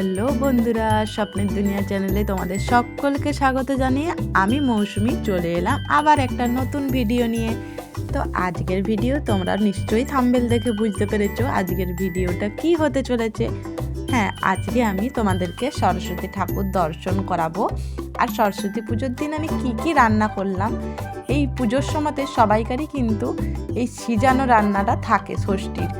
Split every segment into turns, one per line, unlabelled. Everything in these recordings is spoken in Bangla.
হ্যালো বন্ধুরা, স্বপ্নের দুনিয়া চ্যানেলে তোমাদের সকলকে স্বাগত জানিয়ে আমি মৌসুমি চলে এলাম আবার একটা নতুন ভিডিও নিয়ে। তো আজকের ভিডিও তোমরা নিশ্চয়ই থাম্বনেল দেখে বুঝতে পেরেছো আজকের ভিডিওটা কি হতে চলেছে। হ্যাঁ, আজকে আমি তোমাদেরকে সরস্বতী ঠাকুর দর্শন করাবো। আর সরস্বতী পুজোর দিন আমি কি রান্না করলাম, এই পুজোর সময়তে সবাইকারই কিন্তু এই সিজানো রান্নাটা থাকে ষষ্ঠীর।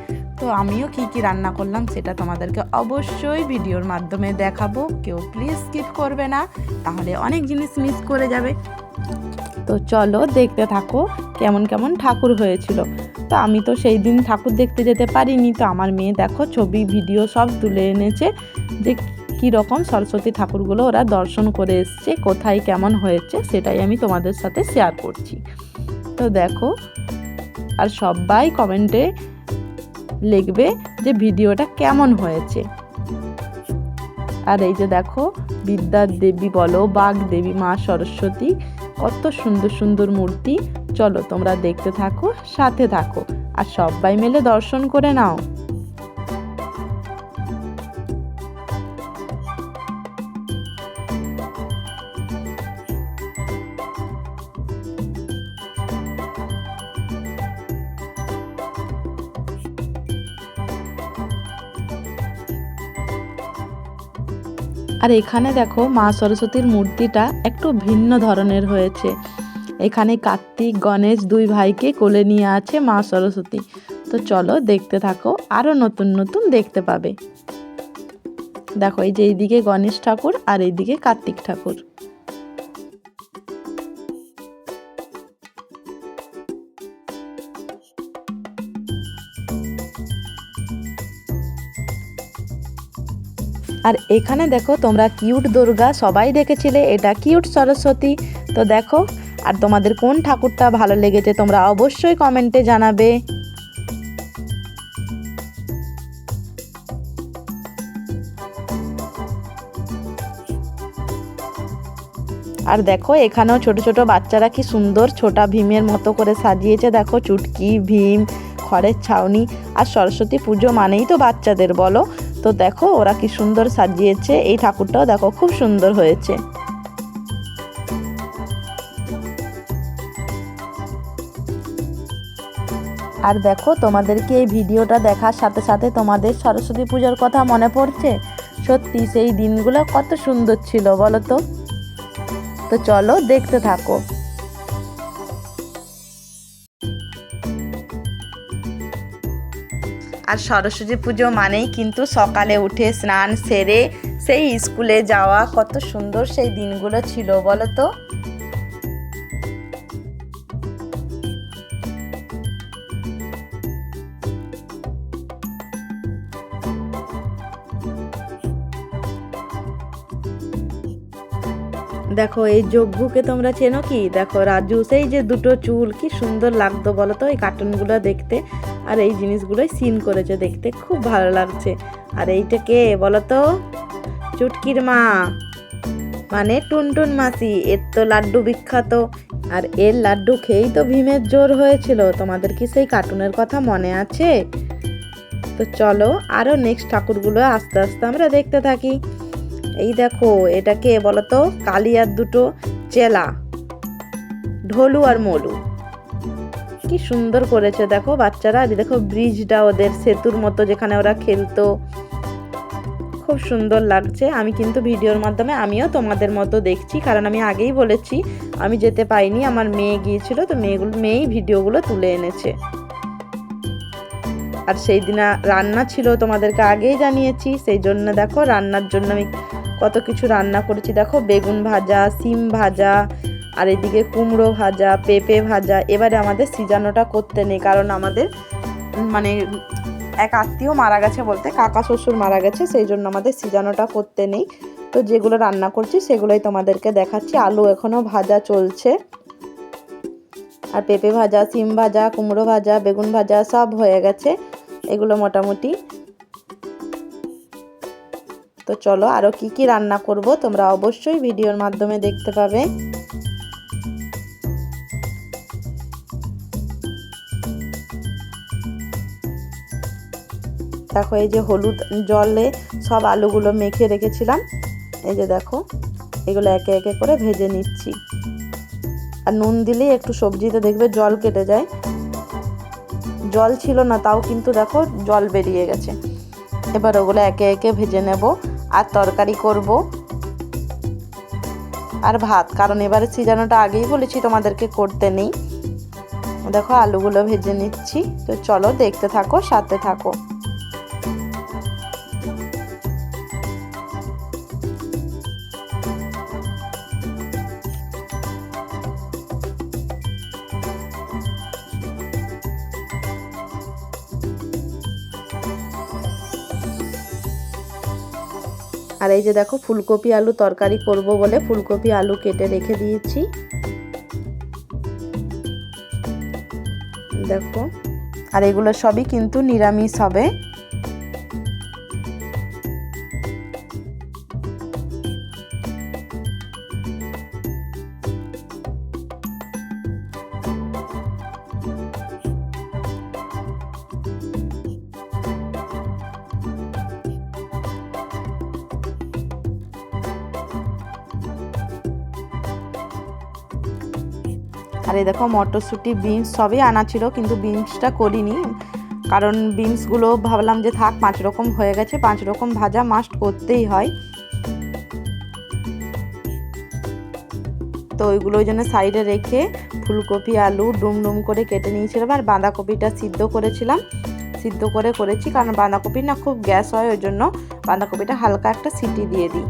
তো আমিও কি রান্না করলাম সেটা তোমাদেরকে অবশ্যই ভিডিওর মাধ্যমে দেখাবো। কেউ প্লিজ স্কিপ করবে না, তাহলে অনেক জিনিস মিস করে যাবে। তো চলো দেখতে থাকো কেমন কেমন ঠাকুর হয়েছিল। তো আমি তো সেই দিন ঠাকুর দেখতে যেতে পারিনি, তো আমার মেয়ে দেখো ছবি ভিডিও সব তুলে এনেছে যে কীরকম সরস্বতী ঠাকুরগুলো ওরা দর্শন করে এসছে, কোথায় কেমন হয়েছে সেটাই আমি তোমাদের সাথে শেয়ার করছি। তো দেখো, আর সবাই কমেন্টে লিখবে যে ভিডিওটা কেমন হয়েছে। আর এই যে দেখো, বিদ্যার দেবী বলো, বাগ দেবী মা সরস্বতী, কত সুন্দর সুন্দর মূর্তি। চলো তোমরা দেখতে থাকো, সাথে থাকো, আর সবাই মিলে দর্শন করে নাও। আর এখানে দেখো মা সরস্বতীর মূর্তিটা একটু ভিন্ন ধরনের হয়েছে। এখানে কার্তিক গণেশ দুই ভাইকে কোলে নিয়ে আছে মা সরস্বতী। তো চলো দেখতে থাকো, আরও নতুন নতুন দেখতে পাবে। দেখো এই যে এইদিকে গণেশ ঠাকুর আর এইদিকে কার্তিক ঠাকুর। আর এখানে দেখো, তোমরা কিউট দুর্গা সবাই দেখেছিলে, এটা কিউট সরস্বতী। তো দেখো, আর তোমাদের কোন ঠাকুরটা ভালো লেগেছে তোমরা অবশ্যই কমেন্টে জানাবে। আর দেখো এখানেও ছোট ছোট বাচ্চারা কি সুন্দর ছোটা ভীমের মতো করে সাজিয়েছে। দেখো চুটকি, ভীম, খড়ের ছাউনি। আর সরস্বতী পুজো মানেই তো বাচ্চাদের বলো। তো দেখো ওরা কি সুন্দর সাজিয়েছে। এই ঠাকুরটাও দেখো খুব সুন্দর হয়েছে। আর দেখো, তোমাদেরকে এই ভিডিওটা দেখার সাথে সাথে তোমাদের সরস্বতী পুজোর কথা মনে পড়ছে। সত্যি সেই দিনগুলো কত সুন্দর ছিল বলো তো। তো চলো দেখতে থাকো। আর সরস্বতী পুজো মানেই কিন্তু সকালে উঠে স্নান সেরে সেই স্কুলে যাওয়া, কত সুন্দর সেই দিনগুলো ছিল বলো তো। দেখো এই যজ্ঞকে তোমরা চেনো কি? দেখো রাজু, সেই যে দুটো চুল, কি সুন্দর লাগতো বলো তো এই কার্টুনগুলো দেখতে। আর এই জিনিসগুলোই সিন করেছে, দেখতে খুব ভালো লাগছে। আর এইটা কে বলো তো? চুটকির মা, মানে টুনটুন মাসি। এর তো লাড্ডু বিখ্যাত, আর এর লাড্ডু খেয়েই তো ভীমের জোর হয়েছিল। তোমাদের কি সেই কার্টুনের কথা মনে আছে? তো চলো আরও নেক্সট ঠাকুরগুলো আস্তে আস্তে আমরা দেখতে থাকি। এই দেখো, এটাকে বলতো কালিয়ার দুটো চেলা, ঢোলু আর মলু, কি সুন্দর করেছে দেখো বাচ্চারা। আর দেখো ব্রিজটা ওদের সেতুর মতো, যেখানে ওরা খেলতো, খুব সুন্দর লাগছে। আমি কিন্তু ভিডিওর মাধ্যমে আমিও তোমাদের মতো দেখছি, কারণ আমি আগেই বলেছি আমি যেতে পাইনি, আমার মেয়ে গিয়েছিল। তো মেয়েই ভিডিওগুলো তুলে এনেছে। আর সেই দিন রান্না ছিল, তোমাদেরকে আগেই জানিয়েছি, সেই জন্য দেখো রান্নার জন্য আমি কত কিছু রান্না করেছি। দেখো বেগুন ভাজা, সিম ভাজা, আর এদিকে কুমড়ো ভাজা, পেঁপে ভাজা। এবারে আমাদের সিজানোটা করতে নেই, কারণ আমাদের মানে এক আত্মীয় মারা গেছে, বলতে কাকা শ্বশুর মারা গেছে, সেই জন্য আমাদের সিজানোটা করতে নেই। তো যেগুলো রান্না করছি সেগুলোই তোমাদেরকে দেখাচ্ছি। আলু এখনও ভাজা চলছে, আর পেঁপে ভাজা, সিম ভাজা, কুমড়ো ভাজা, বেগুন ভাজা সব হয়ে গেছে এগুলো মোটামুটি। তো চলো আরও কি রান্না করব তোমরা অবশ্যই ভিডিওর মাধ্যমে দেখতে পাবে। দেখো এই যে হলুদ জলে সব আলুগুলো মেখে রেখেছিলাম, এই যে দেখো এগুলো একে একে করে ভেজে নিচ্ছি। আর নুন দিলেই একটু সবজিতে দেখবে জল কেটে যায়, জল ছিল না তাও কিন্তু দেখো জল বেরিয়ে গেছে। এবার ওগুলো একে একে ভেজে নেব আর তরকারি করব আর ভাত, কারণ এবারে সিজানোটা আগেই বলেছি তোমাদেরকে করতে নেই। দেখো আলুগুলো ভেজে নিচ্ছি, তো চলো দেখতে থাকো, সাথে থাকো। আর এই যে দেখো ফুলকপি আলু তরকারি করব বলে ফুলকপি আলু কেটে রেখে দিয়েছি। দেখো আর এগুলো সবই কিন্তু নিরামিষ হবে। আর এই দেখো মটরশুঁটি বিনস সবই আনা ছিল, কিন্তু বিনসটা করিনি, কারণ বিনসগুলো ভাবলাম যে থাক 5 রকম হয়ে গেছে, 5 রকম ভাজা মাস্ট করতেই হয়, তো ওইগুলো ওই জন্য সাইডে রেখে ফুলকপি আলু ডুম ডুম করে কেটে নিয়েছিলাম। আর বাঁধাকপিটা সিদ্ধ করেছিলাম, সিদ্ধ করে করেছি, কারণ বাঁধাকপি না খুব গ্যাস হয়, ওই জন্য বাঁধাকপিটা হালকা একটা সিটি দিয়ে দিই।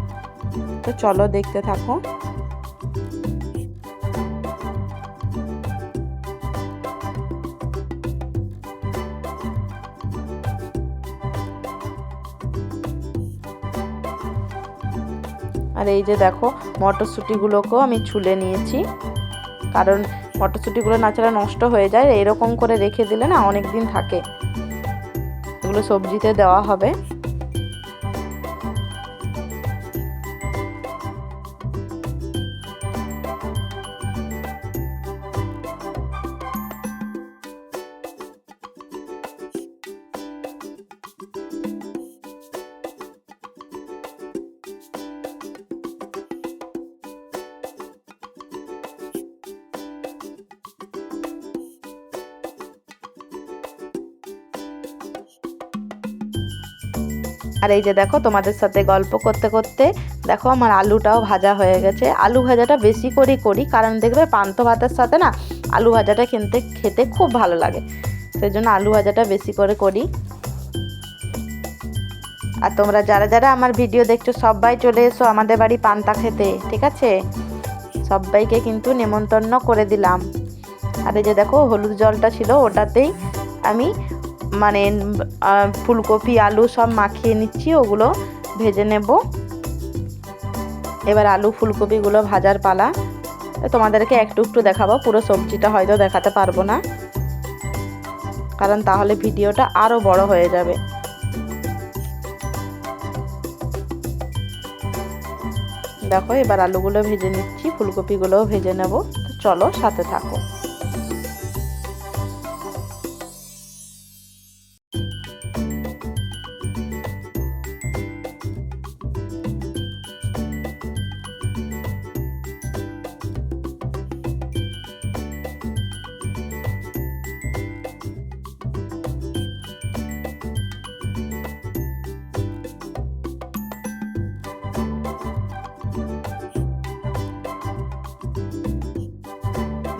তো চলো দেখতে থাকো। আর এই যে দেখো মটরশুঁটিগুলোকেও আমি ছুলে নিয়েছি, কারণ মটরশুঁটিগুলো নাচারা নষ্ট হয়ে যায়, এরকম করে রেখে দিলে না অনেক দিন থাকে, এগুলো সবজিতে দেওয়া হবে। আর এই যে দেখো তোমাদের সাথে গল্প করতে করতে দেখো আমার আলুটাও ভাজা হয়ে গেছে। আলু ভাজাটা বেশি করে করি, কারণ দেখবে পান্তা ভাতের সাথে না আলু ভাজাটা খেতে খুব ভালো লাগে, সেই জন্য আলু ভাজাটা বেশি করে করি। আর তোমরা যারা যারা আমার ভিডিও দেখছো সবাই চলে এসো আমাদের বাড়ি পান্তা খেতে, ঠিক আছে? সবাইকে কিন্তু নেমন্তন্ন করে দিলাম। আর এই যে দেখো হলুদ জলটা ছিল, ওটাতেই আমি মানে ফুলকপি আলু সব মাখিয়ে নিচ্ছি, ওগুলো ভেজে নেব। এবার আলু ফুলকপিগুলো ভাজার পালা, তোমাদেরকে একটু একটু দেখাবো, পুরো সবজিটা হয়তো দেখাতে পারবো না, কারণ তাহলে ভিডিওটা আরও বড় হয়ে যাবে। দেখো এবার আলুগুলো ভেজে নিচ্ছি, ফুলকপিগুলোও ভেজে নেব, চলো সাথে থাকো।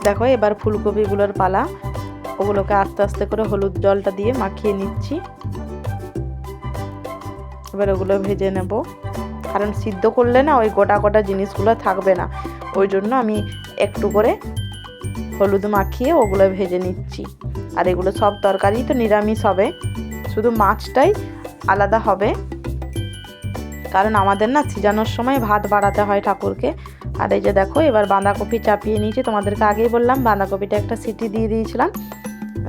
দেখো এবার ফুলকপিগুলোর পালা, ওগুলোকে আস্তে আস্তে করে হলুদ জলটা দিয়ে মাখিয়ে নিচ্ছি। এবার ওগুলো ভেজে নেব, কারণ সিদ্ধ করলে না ওই গোটা গোটা জিনিসগুলো থাকবে না, ওই জন্য আমি একটু করে হলুদ মাখিয়ে ওগুলো ভেজে নিচ্ছি। আর এগুলো সব তরকারি তো নিরামিষ হবে, শুধু মাছটাই আলাদা হবে, কারণ আমাদের না সিজানোর সময় ভাত বাড়াতে হয় ঠাকুরকে। আর এই যে দেখো এবার বাঁধাকপি চাপিয়ে নিয়েছি, তোমাদেরকে আগেই বললাম বাঁধাকপিটা একটা সিটি দিয়ে দিয়েছিলাম।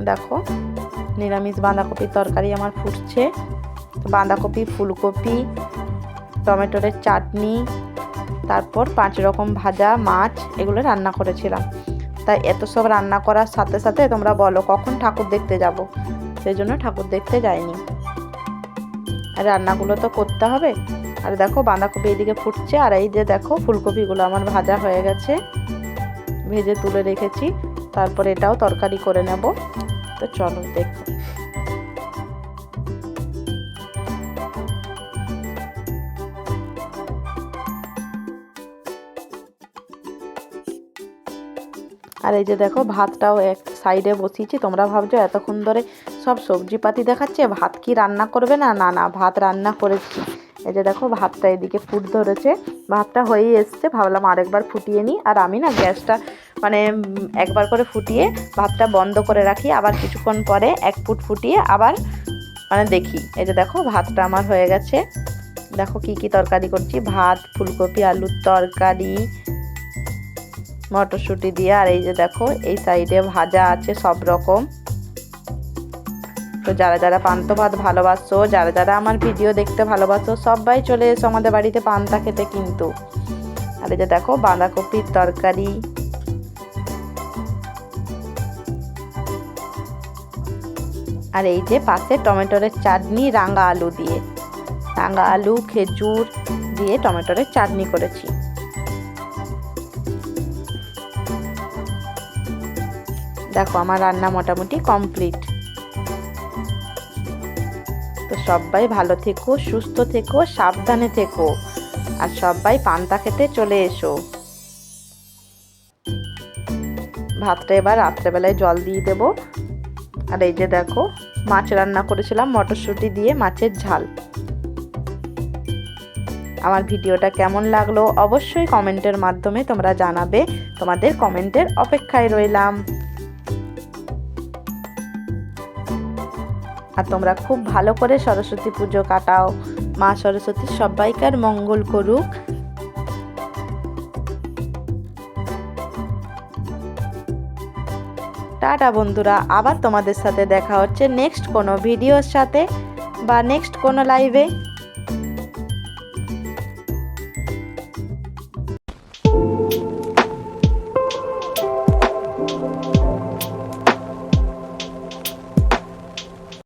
দেখো নিরামিষ বাঁধাকপির তরকারি আমার ফুটছে। বাঁধাকপি, ফুলকপি, টমেটোরের চাটনি, তারপর 5 রকম ভাজা, মাছ, এগুলো রান্না করেছিলাম। তাই এত সব রান্না করার সাথে সাথে তোমরা বলো কখন ঠাকুর দেখতে যাব, সেই জন্য ঠাকুর দেখতে যাইনি। রান্নাগুলো তো করতে হবে। আর দেখো বাঁধাকপি এদিকে ফুটছে, আর এই যে দেখো ফুলকপিগুলো আমার ভাজা হয়ে গেছে, ভেজে তুলে রেখেছি। তারপর এটাও তরকারি করে নেব। তো চলো দেখো। আর এই যে দেখো ভাতটাও এক সাইডে বসিয়েছি। তোমরা ভাবছো এতক্ষণ ধরে সব সবজিপাতি দেখাচ্ছে, ভাত কি রান্না করবে না? না না, ভাত রান্না করেছি। এই যে দেখো ভাতটা এদিকে ফুট ধরেছে, ভাতটা হয়েই এসছে। ভাবলাম আরেকবার ফুটিয়ে নিই। আর আমি না গ্যাসটা মানে একবার করে ফুটিয়ে ভাতটা বন্ধ করে রাখি, আবার কিছুক্ষণ পরে এক ফুট ফুটিয়ে আবার মানে দেখি। এই যে দেখো ভাতটা আমার হয়ে গেছে। দেখো কি কি তরকারি করছি, ভাত, ফুলকপি আলুর তরকারি, মটরশুঁটি দিয়ে। আর এই যে দেখো এই সাইডে ভাজা আছে সব রকম। তো যারা যারা পান্তা ভাত ভালোবাসো, যারা যারা আমার ভিডিও দেখতে ভালোবাসো, সবাই চলে এসো আমাদের বাড়িতে পান্তা খেতে কিন্তু। আর এই যে দেখো বাঁধাকপির তরকারি, আর এই যে পাশে টমেটোরের চাটনি রাঙা আলু দিয়ে, রাঙা আলু খেজুর দিয়ে টমেটোরের চাটনি করেছি। দেখো আমার রান্না মোটামুটি কমপ্লিট। তো সবাই ভালো থেকো, সুস্থ থেকো, সাবধানে থেকো, আর সবাই পান্তা খেতে চলে এসো। ভাতটা এবার রাত্রেবেলায় জল দিয়ে দেবো। আর এই যে দেখো মাছ রান্না করেছিলাম মটরশুঁটি দিয়ে, মাছের ঝাল। আমার ভিডিওটা কেমন লাগলো অবশ্যই কমেন্টের মাধ্যমে তোমরা জানাবে। তোমাদের কমেন্টের অপেক্ষায় রইলাম। আর তোমরা খুব ভালো করে সরস্বতী পুজো কাটাও। মা সরস্বতী সবাইকার মঙ্গল করুক। টাটা বন্ধুরা, আবার তোমাদের সাথে দেখা হচ্ছে নেক্সট কোনো ভিডিওর সাথে বা নেক্সট কোনো লাইভে।